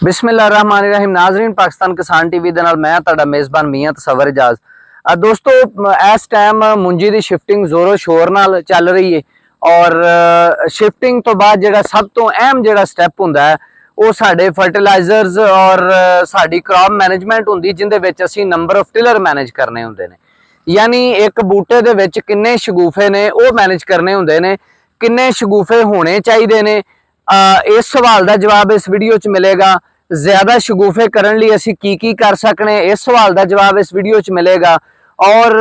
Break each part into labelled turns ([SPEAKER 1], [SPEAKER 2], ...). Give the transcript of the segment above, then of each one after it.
[SPEAKER 1] बिस्मिल्लाहिर्रहमानिर्रहीम। नाज़रीन, पाकिस्तान किसान टीवी दे नाल मैं तुहाडा मेज़बान मियां तसव्वुर इजाज़। दोस्तों, इस टाइम मुंजी दी शिफ्टिंग जोरों शोर नाल चल रही है और शिफ्टिंग तो बाद जिहड़ा सब तो अहम जिहड़ा स्टैप हुंदा है वो साडे फर्टिलाइजर्स और साडी क्रॉप मैनेजमेंट हुंदी, जिंदे विच असीं नंबर ऑफ टिलर मैनेज करने हुंदे ने। यानी एक बूटे दे विच किन्ने शगूफे ने वो मैनेज करने हुंदे ने, किन्ने शगूफे होने चाहिए ने। इस सवाल का जवाब इस वीडियो च मिलेगा। ज्यादा शगूफे करने लिए असी की कर सकने, इस सवाल का जवाब इस वीडियो च मिलेगा। और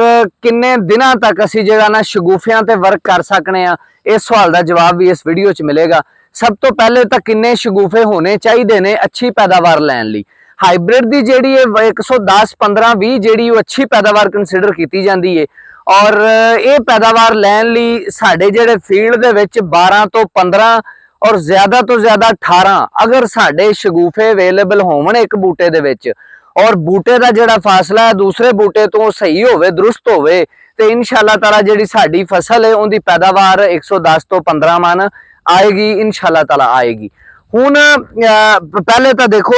[SPEAKER 1] किन्ने दिनों तक असी जिहड़ा ना शगूफियां ते वर्क कर सकने आ, इस सवाल का जवाब भी इस वीडियो च मिलेगा। सब तो पहले तो किन्ने शगूफे होने चाहिए ने अच्छी पैदावार लैन लई। हाइब्रिड की जिहड़ी 110 15 20 जिहड़ी अच्छी पैदावार कंसीडर की जाती है और ये पैदावार लैन लई साडे जिहड़े फील्ड दे विच 12 तो 15 और ज्यादा तो ज्यादा 18 अगर साडे शगूफे अवेलेबल होवन एक बूटे दे विच और बूटे का जिहड़ा फासला है दूसरे बूटे तो सही होवे, दुरुस्त होवे, तो इंशाअल्लाह ताला जिहड़ी साडी फसल है उनकी पैदावार 110 तो 15 मन आएगी, इंशाअल्लाह ताला आएगी। हुण पहले तो देखो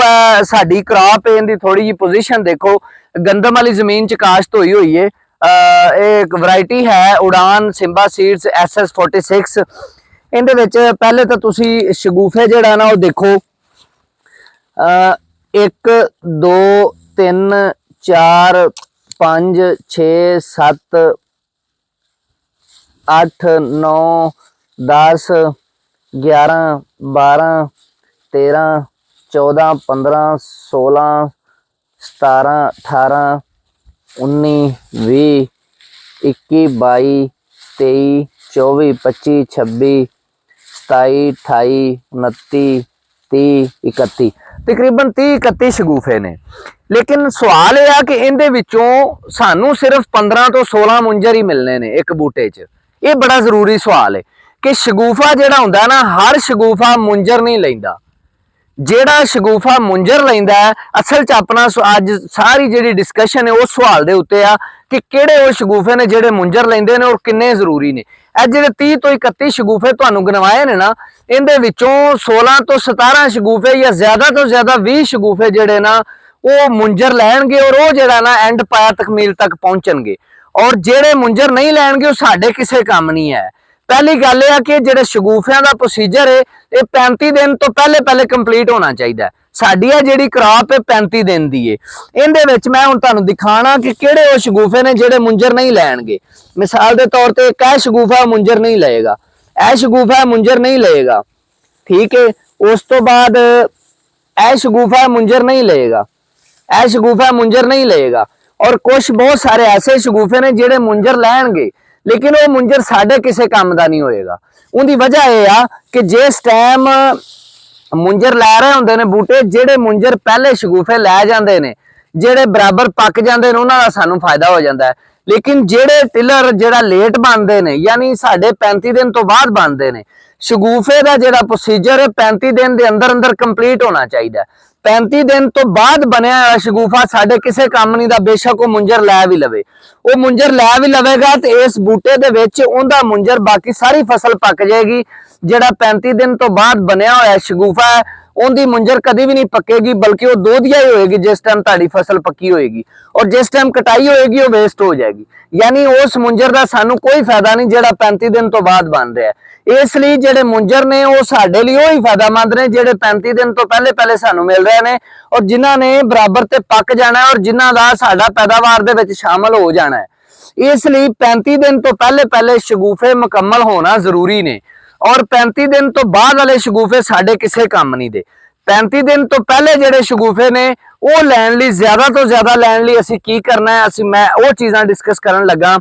[SPEAKER 1] साडी क्रॉप है, इनकी थोड़ी जी पोजीशन देखो। गंदम वाली जमीन च काश्त हुई है। एक वैरायटी है उड़ान सिम्बा सीड्स SS46। इहदे विच पहले तो तुसी शगूफे जिहड़ा ना वो देखो, 1 2 3 4 5 6 7 8 9 10 11 12 13 14 15 16 17 18 19 20 21 22 23 24 25 26 27 28 29 30 31 तकरीबन 30 31 शगूफे ने। लेकिन सवाल यह है कि इनदे विचों सानू सिर्फ 15 तो 16 मुंजर ही मिलने ने एक बूटे च। ये बड़ा जरूरी सवाल है कि शगूफा जिहड़ा हुंदा ना, हर शगूफा मुंजर नहीं लैंदा। जेड़ा शगूफा मुंजर लैंदा है, असल च अपना अज सारी जिहड़ी डिस्कशन है उस सवाल दे उत्ते आ कि किहड़े वो शगूफे ने जिहड़े मुंजर लैंदे ने और किन्ने जरूरी ने। ਇਹ ਜਿਹੜੇ 30 ਤੋਂ 31 शगूफे ਤੁਹਾਨੂੰ ਗਿਣਵਾਏ ਨੇ ਨਾ, ਇਹਦੇ ਵਿੱਚੋਂ 16 ਤੋਂ 17 शगूफे ਜਾਂ ਜ਼ਿਆਦਾ ਤੋਂ ਜ਼ਿਆਦਾ 20 शगूफे ਜਿਹੜੇ ਨਾ ਉਹ ਮੁੰਜਰ ਲੈਣਗੇ और ਉਹ ਜਿਹੜਾ ਨਾ ਐਂਡ ਪਾਇਆ ਤਕਮੀਲ ਤੱਕ ਪਹੁੰਚਣਗੇ। और ਜਿਹੜੇ ਮੁੰਜਰ नहीं ਲੈਣਗੇ ਉਹ ਸਾਡੇ ਕਿਸੇ ਕੰਮ ਨਹੀਂ ਹੈ। पहली गल यह कि जो शगूफिया का प्रोसीजर है ये 35 दिन तो पहले कंप्लीट होना चाहिए। साडी जी क्रॉप है 35 दिन की है। इहदे मैं हुण तुहानूं दिखाना कि किहड़े वो शगूफे ने जिहड़े मुंजर नहीं लैणगे। मिसाल के तौर पर एक शगूफा मुंजर नहीं लेगा, यह शगूफा मुंजर नहीं लेगा, ठीक है। उस तो बाद यह शगूफा मुंजर नहीं लेगा, यह शगूफा मुंजर नहीं लेगा। और कुछ बहुत सारे ऐसे शगूफे ने जिहड़े मुंजर लैणगे लेकिन वो मुंजर साडे किसी काम का नहीं होएगा। उनकी वजह यह आ कि जिस टाइम मुंजर लै रहे होंदे ने बूटे, जिहड़े मुंजर पहले शगूफे लै जांदे ने, जिहड़े बराबर पक जांदे ने, उन्हां दा सानूं फायदा हो जांदा है। लेकिन जिहड़े टिलर जिहड़ा लेट बनदे ने, यानी साडे 35 दिन तो बाद बनदे ने, शगूफे का जिहड़ा प्रोसीजर है 35 दिन के अंदर अंदर कंप्लीट होना चाहिए। 35 दिन तो बाद बनया हुआ शगूफा साडे किसी काम नहीं दा, बेशक वो मुंजर लै भी लवे। वो मुंजर लै भी लवेगा तो इस बूटे दे विच उहदा मुंजर बाकी सारी फसल पक जाएगी। जिहड़ा 35 दिन तो बाद बनया हुआ शगूफा है उनकी मुंजर कभी भी नहीं पकेगी, बल्कि वो दोधिया ही होएगी जिस टाइम तुहाडी फसल पक्की होएगी। और जिस टाइम कटाई होएगी वो वेस्ट हो जाएगी। यानी उस मुंजर का सानू कोई फायदा नहीं जिहड़ा 35 दिन तो बाद बन रहा है। इसलिए जिहड़े मुंजर ने वो साडे लई ही फायदेमंद ने जिहड़े 35 दिन तो पहले सानू मिल रहे हैं और जिन्हां ने बराबर ते पक जाना है और जिन्हां दा साडा पैदावार दे विच शामिल हो जाना है। इसलिए 35 दिन तो पहले शगूफे मुकम्मल होना जरूरी ने और 35 दिन तो बाद वाले शगूफे साडे किसी काम नहीं दे। 35 दिन तो पहले जिहड़े शगूफे ने वो लैण लई ज्यादा तो ज्यादा लैण लई असीं की करना है, मैं वो चीज़ां डिस्कस करन लगा।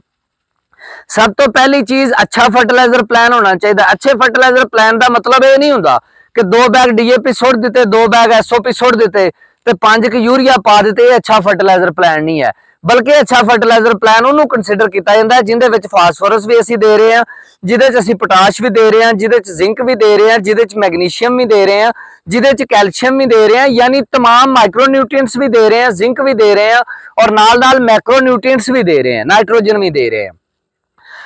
[SPEAKER 1] सब तो पहली चीज अच्छा फर्टिलाइजर प्लान होना चाहिए। अच्छे फर्टिलाइजर प्लान का मतलब ये नहीं होता कि 2 बैग DAP सुट दिते, 2 बैग SOP सुट दिते ते 5 यूरिया पा दिते, ये अच्छा फर्टिलाइजर प्लान नहीं है। बल्कि अच्छा फर्टिलाइजर प्लान उन्होंने कंसीडर किया जाता है जिंदे विच फास्फोरस भी असीं दे रहे हैं, जिहदे च असीं पोटाश भी दे रहे हैं, जिहदे च जिंक भी दे रहे हैं, जिहदे च मैग्नीशियम भी दे रहे हैं, जिहदे च कैल्शियम भी दे रहे हैं, यानी तमाम माइक्रोन्यूट्रिएंट्स भी दे रहे हैं, जिंक भी दे रहे हैं और नाल मैक्रोन्यूट्रिएंट्स भी दे रहे हैं, नाइट्रोजन भी दे रहे हैं।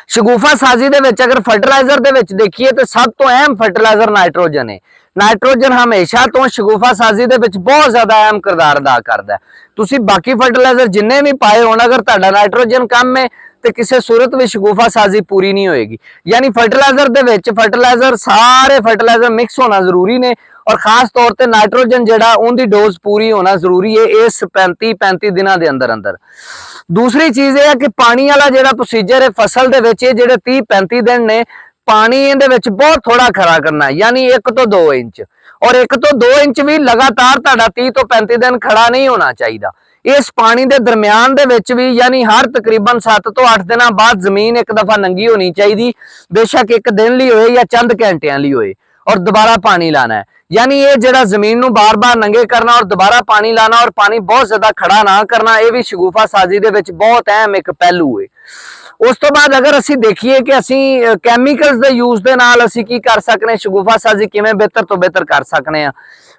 [SPEAKER 1] शगूफा साजी दे विच अगर फर्टिलाइजर दे विच देखिए तो सब तो अहम फर्टिलाइजर नाइट्रोजन है। ਨਾਈਟ੍ਰੋਜਨ ਹਮੇਸ਼ਾ ਤੋਂ ਸ਼ਗੁਫਾ ਸਾਜ਼ੀ ਦੇ ਵਿੱਚ ਬਹੁਤ ਜ਼ਿਆਦਾ ਅਹਿਮ ਕਿਰਦਾਰ ਅਦਾ ਕਰਦਾ ਹੈ। ਤੁਸੀਂ ਬਾਕੀ ਫਰਟੀਲਾਈਜ਼ਰ ਜਿੰਨੇ ਵੀ ਪਾਏ ਹੋਣ, ਅਗਰ ਤੁਹਾਡਾ ਨਾਈਟ੍ਰੋਜਨ ਕਮ ਹੈ ਤੇ ਕਿਸੇ ਸੂਰਤ ਵਿੱਚ ਸ਼ਗੁਫਾ ਸਾਜ਼ੀ ਪੂਰੀ ਨਹੀਂ ਹੋਏਗੀ। ਯਾਨੀ ਫਰਟੀਲਾਈਜ਼ਰ ਦੇ ਵਿੱਚ ਸਾਰੇ ਫਰਟੀਲਾਈਜ਼ਰ ਮਿਕਸ ਹੋਣਾ ਜ਼ਰੂਰੀ ਨੇ, ਔਰ ਖਾਸ ਤੌਰ ਤੇ ਨਾਈਟ੍ਰੋਜਨ ਜਿਹੜਾ ਉਹਦੀ ਡੋਜ਼ ਪੂਰੀ ਹੋਣਾ ਜ਼ਰੂਰੀ ਹੈ ਇਸ 35 ਦਿਨਾਂ ਦੇ ਅੰਦਰ ਅੰਦਰ। ਦੂਸਰੀ ਚੀਜ਼ ਇਹ ਹੈ ਕਿ ਪਾਣੀ ਵਾਲਾ ਜਿਹੜਾ ਪ੍ਰੋਸੀਜਰ ਹੈ ਫਸਲ ਦੇ ਵਿੱਚ, ਇਹ ਜਿਹੜੇ 30-35 ਦਿਨ ਨੇ ਪਾਣੀ ਇਹਦੇ ਵਿੱਚ ਬਹੁਤ ਥੋੜਾ ਖਰਾ ਕਰਨਾ, ਯਾਨੀ 1 ਤੋਂ 2 ਇੰਚ, ਔਰ 1 ਤੋਂ 2 ਇੰਚ ਵੀ ਲਗਾਤਾਰ ਤੁਹਾਡਾ 30 ਤੋਂ 35 ਦਿਨ ਖੜਾ ਨਹੀਂ ਹੋਣਾ ਚਾਹੀਦਾ। ਇਸ ਪਾਣੀ ਦੇ ਦਰਮਿਆਨ ਦੇ ਵਿੱਚ ਵੀ ਯਾਨੀ ਹਰ ਤਕਰੀਬਨ 7 ਤੋਂ 8 ਦਿਨਾਂ ਬਾਅਦ ਜ਼ਮੀਨ ਇੱਕ ਦਫਾ ਨੰਗੀ ਹੋਣੀ ਚਾਹੀਦੀ, ਬੇਸ਼ੱਕ 1 ਦਿਨ ਲਈ ਹੋਏ ਜਾਂ ਚੰਦ ਘੰਟਿਆਂ ਲਈ ਹੋਏ, ਔਰ ਦੁਬਾਰਾ ਪਾਣੀ ਲਾਣਾ ਹੈ। यानी ये जरा जमीन नू बार बार नंगे करना और दोबारा पानी लाना और पानी बहुत ज्यादा खड़ा ना करना, ये भी शगुफा साजी दे विच बहुत अहम एक पहलू है। उस तो बाद अगर असी देखिए कि असी कैमिकल्स दे यूज दे नाल असी की कर सकने, शगुफा साजी किवें बेहतर तो बेहतर कर सकने आ,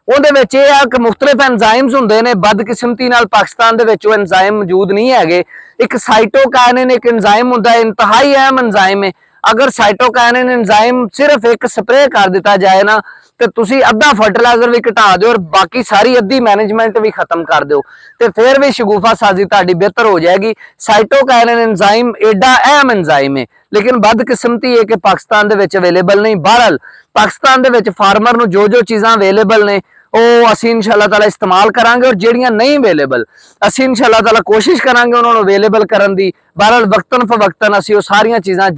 [SPEAKER 1] ਉਹਦੇ ਵਿੱਚ ਇਹ ਆ ਕਿ ਮੁxtਲਿਫ ਐਂਜ਼ਾਈਮਸ ਹੁੰਦੇ ਨੇ। ਬਦਕਿਸਮਤੀ ਨਾਲ ਪਾਕਿਸਤਾਨ ਦੇ ਵਿੱਚ ਉਹ ਐਂਜ਼ਾਈਮ ਮੌਜੂਦ ਨਹੀਂ ਹੈਗੇ। ਇੱਕ ਸਾਈਟੋਕਾਇਨਿਨ ਇੱਕ ਐਂਜ਼ਾਈਮ ਹੁੰਦਾ ਹੈ, ਇੰਤਹਾਈ ਅਹਿਮ ਐਂਜ਼ਾਈਮ ਹੈ। अगर साइटोकाइनिन एंजाइम सिर्फ एक स्प्रे कर दिता जाए ना, तो तुसी अद्धा फर्टिलाइजर भी घटा दो और बाकी सारी अद्धी मैनेजमेंट भी खत्म कर दो, तो फिर भी शगुफा साजी ताड़ी बेहतर हो जाएगी। साइटोकाइनिन एंजाइम एडा अहम एंजाइम है, लेकिन बदकिस्मती है कि पाकिस्तान दे विच अवेलेबल नहीं। बहरहाल पाकिस्तान दे विच फार्मर नूं जो चीज़ां अवेलेबल ने ਉਹ ਅਸੀਂ ਇਨਸ਼ਾਅੱਲਾ ਤਾਲਾ ਇਸਤੇਮਾਲ ਕਰਾਂਗੇ, ਔਰ ਜਿਹੜੀਆਂ ਨਹੀਂ ਅਵੇਲੇਬਲ ਅਸੀਂ ਇਨਸ਼ਾਅੱਲਾ ਤਾਲਾ ਕੋਸ਼ਿਸ਼ ਕਰਾਂਗੇ ਉਹਨਾਂ ਨੂੰ ਅਵੇਲੇਬਲ ਕਰਨ ਦੀ। ਬਹਰਹਾਲ ਵਕਤਨ ਫਵਕਤਨ ਅਸੀਂ ਉਹ ਸਾਰੀਆਂ ਚੀਜ਼ਾਂ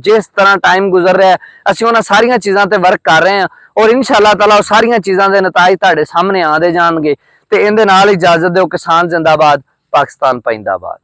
[SPEAKER 1] ਜਿਸ ਤਰ੍ਹਾਂ ਟਾਈਮ ਗੁਜ਼ਰ ਰਿਹਾ ਅਸੀਂ ਉਹਨਾਂ ਸਾਰੀਆਂ ਚੀਜ਼ਾਂ ਤੇ ਵਰਕ ਕਰ ਰਹੇ ਹਾਂ, ਔਰ ਇਨਸ਼ਾਅੱਲਾ ਤਾਲਾ ਉਹ ਸਾਰੀਆਂ ਚੀਜ਼ਾਂ ਦੇ ਨਤਾਇਜ ਤੁਹਾਡੇ ਸਾਹਮਣੇ ਆਉਂਦੇ ਜਾਣਗੇ। ਤੇ ਇਹਦੇ ਨਾਲ ਇਜਾਜ਼ਤ ਦਿਓ। ਕਿਸਾਨ ਜ਼ਿੰਦਾਬਾਦ, ਪਾਕਿਸਤਾਨ ਪਾਇੰਦਾਬਾਦ।